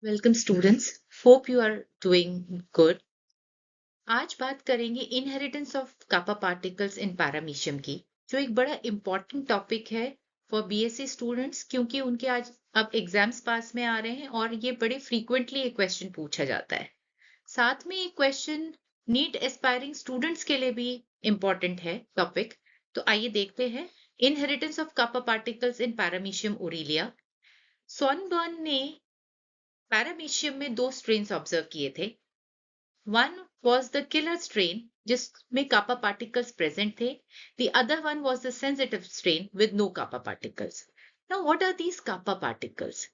Welcome students, hope you are doing good. आज बात करेंगे inheritance of kappa particles in paramecium की, जो एक बड़ा इंपॉर्टेंट टॉपिक है फॉर बीएससी स्टूडेंट्स, क्योंकि उनके आज अब एग्जाम्स पास में आ रहे हैं और ये बड़े फ्रीक्वेंटली एक क्वेश्चन पूछा जाता है। साथ में एक क्वेश्चन नीट एस्पायरिंग स्टूडेंट्स के लिए भी इंपॉर्टेंट है टॉपिक। तो आइए देखते हैं inheritance of kappa particles in paramecium aurelia. Sonneborn ने पैरामीशियम में दो स्ट्रेन्स ऑब्जर्व किए थे। One was the killer strain जिसमें kappa particles present थे. The other one was the sensitive strain with no kappa particles. Now, what are these kappa particles?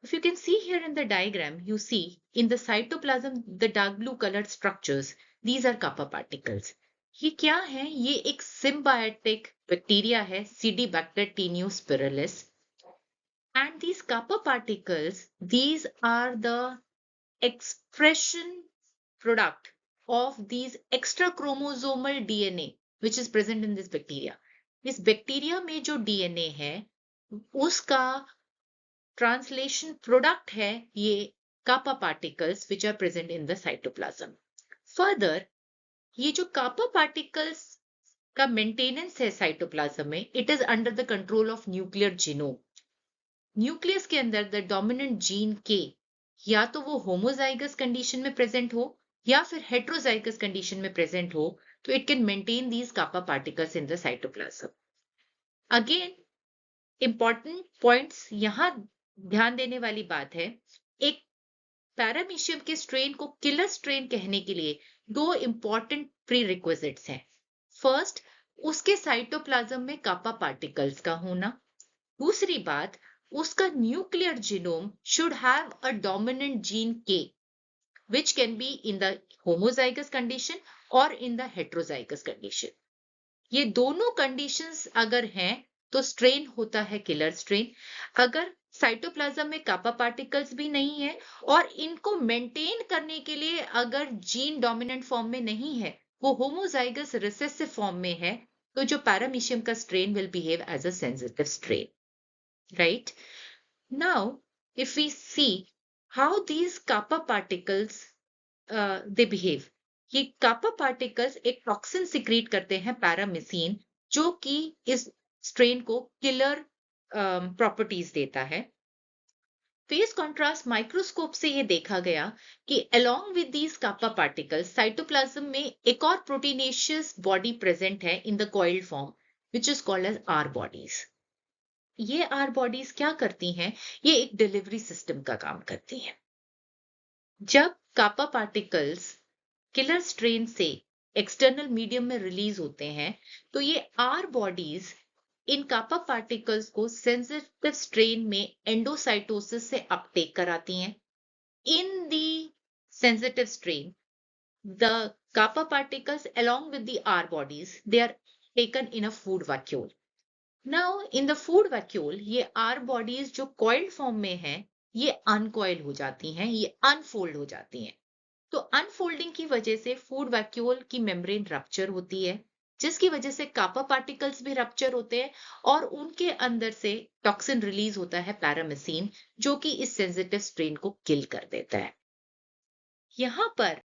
If you can see here in the diagram, you see in the cytoplasm the dark blue colored structures. These are kappa particles. ये क्या है? ये एक symbiotic bacteria है, Cidibacter teneospiralis. And these kappa particles, these are the expression product of these extra chromosomal DNA which is present in this bacteria. इस bacteria में जो DNA है उसका ट्रांसलेशन प्रोडक्ट है ये kappa particles which are present in the cytoplasm. Further, ये जो kappa particles का मेंटेनेंस है साइटोप्लाज्म में, it is under the control of nuclear genome. Nucleus के अंदर द डोमिनेंट जीन के या तो वो होमोजाइगस कंडीशन में प्रेजेंट हो या फिर हेट्रोजाइगस कंडीशन में प्रेजेंट हो, तो it can maintain these kappa particles in the cytoplasm. Again important points यहां ध्यान देने वाली बात है। एक पैरामीशियम के स्ट्रेन को किलर स्ट्रेन कहने के लिए दो इंपॉर्टेंट प्री रिक्विजिट्स हैं। फर्स्ट, उसके साइटोप्लाज्म में कापा पार्टिकल्स का होना। दूसरी बात, उसका nuclear genome should have a dominant gene K, which can be in the homozygous condition or in the heterozygous condition. ये दोनों कंडीशंस अगर हैं तो स्ट्रेन होता है किलर स्ट्रेन। अगर साइटोप्लाज्म में कापा पार्टिकल्स भी नहीं है और इनको मेंटेन करने के लिए अगर जीन डोमिनेंट फॉर्म में नहीं है, वो होमोजाइगस रिसेसिव फॉर्म में है, तो जो पैरामीशियम का strain will behave as a sensitive strain. Right? Now, if we see how these kappa particles they behave, ये kappa particles एक टॉक्सिन सिक्रीट करते हैं पैरामिसिन, जो कि इस स्ट्रेन को किलर प्रॉपर्टीज देता है। फेस कॉन्ट्रास्ट माइक्रोस्कोप से ये देखा गया कि along with these kappa particles cytoplasm में एक और प्रोटीनेशियस बॉडी प्रेजेंट है in the coiled form, which is called as R bodies. ये आर बॉडीज क्या करती हैं? ये एक डिलीवरी सिस्टम का काम करती हैं। जब कापा पार्टिकल्स किलर स्ट्रेन से एक्सटर्नल मीडियम में रिलीज होते हैं, तो ये आर बॉडीज इन कापा पार्टिकल्स को सेंसिटिव स्ट्रेन में एंडोसाइटोसिस से अपटेक कराती हैं। In the sensitive strain, the kappa particles along with the R bodies, they are taken in a food vacuole. Now in the food vacuole ये R bodies जो coiled form में है, ये अनकॉइल हो जाती हैं, ये अनफोल्ड हो जाती हैं। तो अनफोल्डिंग की वजह से फूड वैक्यूल की मेम्ब्रेन रप्चर होती है, जिसकी वजह से कापा पार्टिकल्स भी रप्चर होते हैं और उनके अंदर से टॉक्सिन रिलीज होता है पैरामिसिन, जो कि इस सेंसिटिव स्ट्रेन को किल कर देता है। यहां पर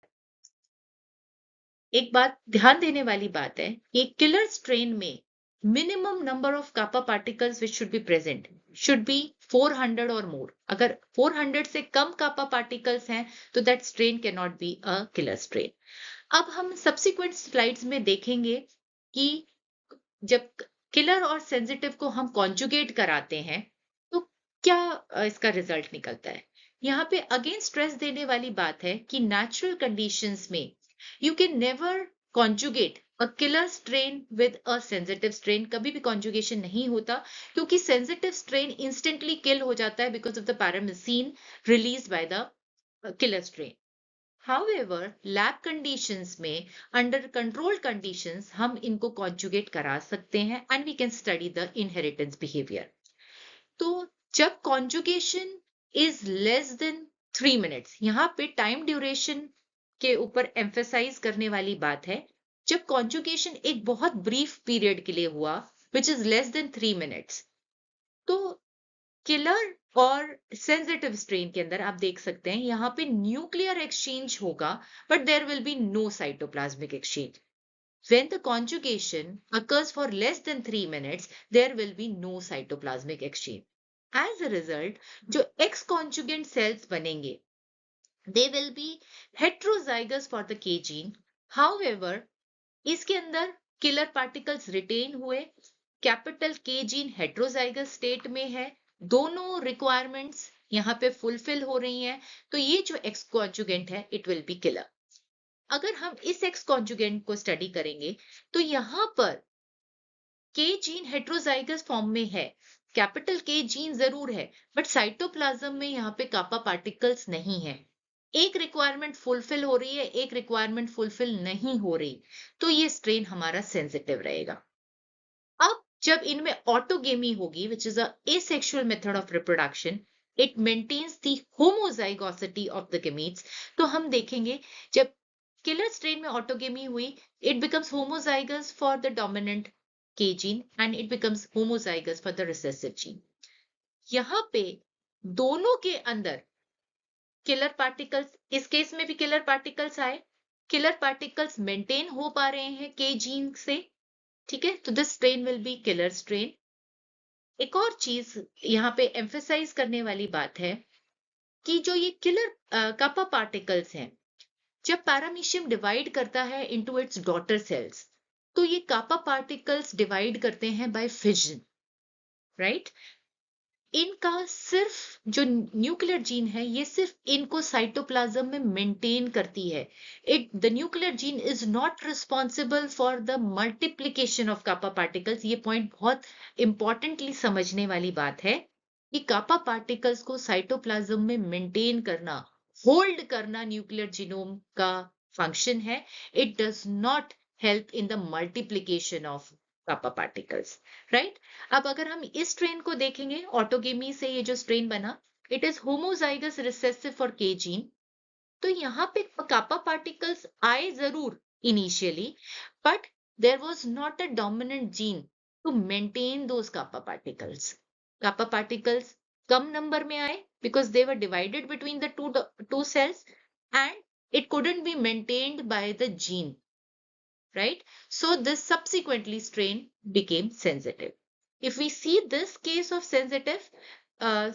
एक बात ध्यान देने वाली बात है कि किलर स्ट्रेन में minimum number of kappa particles which should be present should be 400 और मोर। अगर 400 से कम कापा पार्टिकल्स हैं तो that strain can not be a killer strain. अब हम सब्सिक्वेंट स्लाइड्स में देखेंगे कि जब किलर और सेंसिटिव को हम कॉन्जुगेट कराते हैं तो क्या इसका रिजल्ट निकलता है। यहाँ पे अगेन स्ट्रेस देने वाली बात है कि नेचुरल कंडीशंस में you can never conjugate a killer strain with a sensitive strain। कभी भी conjugation नहीं होता, क्योंकि sensitive strain instantly kill हो जाता है because of the paramycin released by the killer strain। However, lab conditions में under controlled conditions हम इनको conjugate करा सकते हैं and we can study the inheritance behavior। तो जब conjugation is less than 3 minutes, यहाँ पे टाइम ड्यूरेशन के ऊपर एम्फेसाइज करने वाली बात है। जब कॉन्जुगेशन एक बहुत ब्रीफ पीरियड के लिए हुआ, which is less than 3 minutes, तो किलर और सेंसिटिव स्ट्रेन के अंदर आप देख सकते हैं यहाँ पे न्यूक्लियर एक्सचेंज होगा, but there will be no cytoplasmic exchange. When the conjugation occurs for less than 3 minutes, there will be no cytoplasmic exchange. As a result, जो X conjugate cells बनेंगे, they will be heterozygous for the K gene. However, इसके अंदर killer particles retain हुए, capital K gene heterozygous state में है, दोनों requirements यहाँ पे fulfill हो रही हैं, तो ये जो X conjugate है, it will be killer. अगर हम इस एक्स कॉन्जुगेंट को स्टडी करेंगे तो यहां पर के जीन हेट्रोजाइगस फॉर्म में है, कैपिटल के जीन जरूर है, बट साइटोप्लाज्म में यहाँ पे कापा पार्टिकल्स नहीं है. एक रिक्वायरमेंट फुलफिल हो रही है, एक रिक्वायरमेंट फुलफिल नहीं हो रही, तो ये स्ट्रेन हमारा सेंसिटिव रहेगा. अब जब इनमें ऑटोगेमी होगी, which is a asexual method of reproduction, it maintains the homozygosity of the gametes. तो हम देखेंगे जब किलर स्ट्रेन में ऑटोगेमी हुई, it becomes homozygous for the dominant K gene and it becomes homozygous for the recessive gene. यहाँ पे दोनों के अंदर किलर पार्टिकल्स, इस केस में भी किलर पार्टिकल्स आए, किलर पार्टिकल्स मेंटेन हो पा रहे हैं के जीन से, ठीक है, तो this strain will be killer strain. एक और चीज यहाँ पे एम्फेसाइज करने वाली बात है कि जो ये किलर कापा पार्टिकल्स हैं, जब पैरामीशियम डिवाइड करता है इनटू इट्स डॉटर सेल्स, तो ये कापा पार्टिकल्स डिवाइड करते हैं बाय फिजन, राइट. इनका सिर्फ जो न्यूक्लियर जीन है, ये सिर्फ इनको साइटोप्लाज्म में मेंटेन करती है. The nuclear gene is not responsible for the multiplication of kappa particles. ये पॉइंट बहुत इंपॉर्टेंटली समझने वाली बात है कि कापा पार्टिकल्स को साइटोप्लाज्म में मेंटेन करना, होल्ड करना न्यूक्लियर जीनोम का फंक्शन है. It does not help in the multiplication of kappa particles, right. अब अगर हम इस स्ट्रेन को देखेंगे, ऑटोगेमी से ये जो स्ट्रेन बना, it is homozygous recessive for K gene. तो यहाँ पे कापा पार्टिकल्स आए जरूर initially, but there was not a dominant gene to maintain those kappa particles. Kappa particles कम नंबर में आए because they were divided between the two cells and it couldn't be maintained by the gene, right? So this subsequently strain became sensitive. If we see this case of sensitive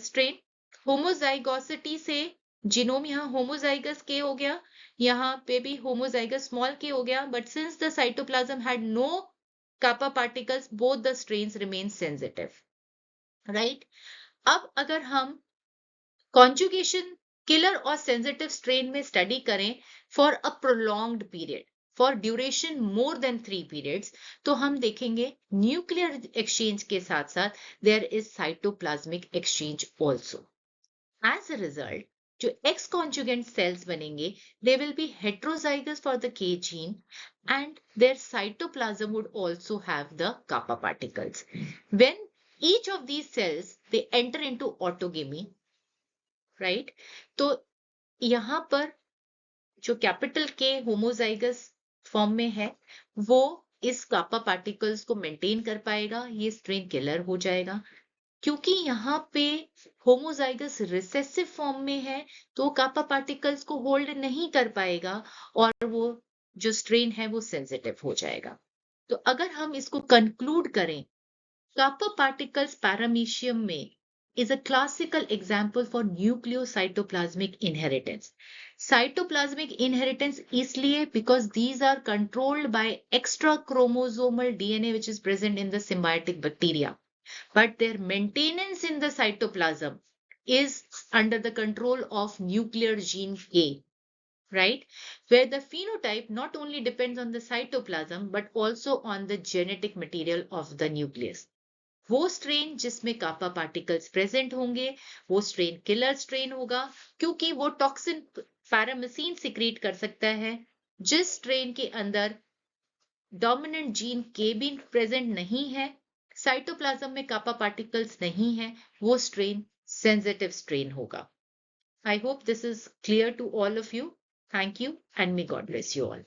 strain, homozygosity से genome यहाँ homozygous K हो गया, यहाँ पे भी homozygous small k हो गया, but since the cytoplasm had no kappa particles, both the strains remain sensitive, right? अब अगर हम conjugation killer और sensitive strain में study करें for a prolonged period, for duration more than 3 periods, तो हम देखेंगे न्यूक्लियर एक्सचेंज के साथ साथ there is cytoplasmic exchange also. As a result जो एक्स कॉन्जुगेंट सेल्स बनेंगे, they will be heterozygous for the K gene and their cytoplasm would also have the kappa particles. When each of these cells they enter into autogamy, right? तो यहाँ पर जो capital के homozygous form में है, वो इस कापा पार्टिकल्स को मेंटेन कर पाएगा, ये स्ट्रेन किलर हो जाएगा. क्योंकि यहाँ पे होमोजाइगस रिसेसिव फॉर्म में है, तो कापा पार्टिकल्स को होल्ड नहीं कर पाएगा और वो जो स्ट्रेन है वो सेंसिटिव हो जाएगा. तो अगर हम इसको कंक्लूड करें, कापा पार्टिकल्स पैरामीशियम में is a classical example for nucleocytoplasmic inheritance. Cytoplasmic inheritance इसलिए because these are controlled by extra chromosomal DNA which is present in the symbiotic bacteria. But their maintenance in the cytoplasm is under the control of nuclear gene K, right? Where the phenotype not only depends on the cytoplasm but also on the genetic material of the nucleus. वो strain जिसमें कापा particles present होंगे, वो strain killer strain होगा, क्योंकि वो toxin पैरामिसिन secrete कर सकता है. जिस स्ट्रेन के अंदर डोमिनेंट जीन के भी प्रेजेंट नहीं है, साइटोप्लाज्म में कापा पार्टिकल्स नहीं है, वो स्ट्रेन सेंसिटिव स्ट्रेन होगा. I hope this is clear to all of you. Thank you and may God bless you all.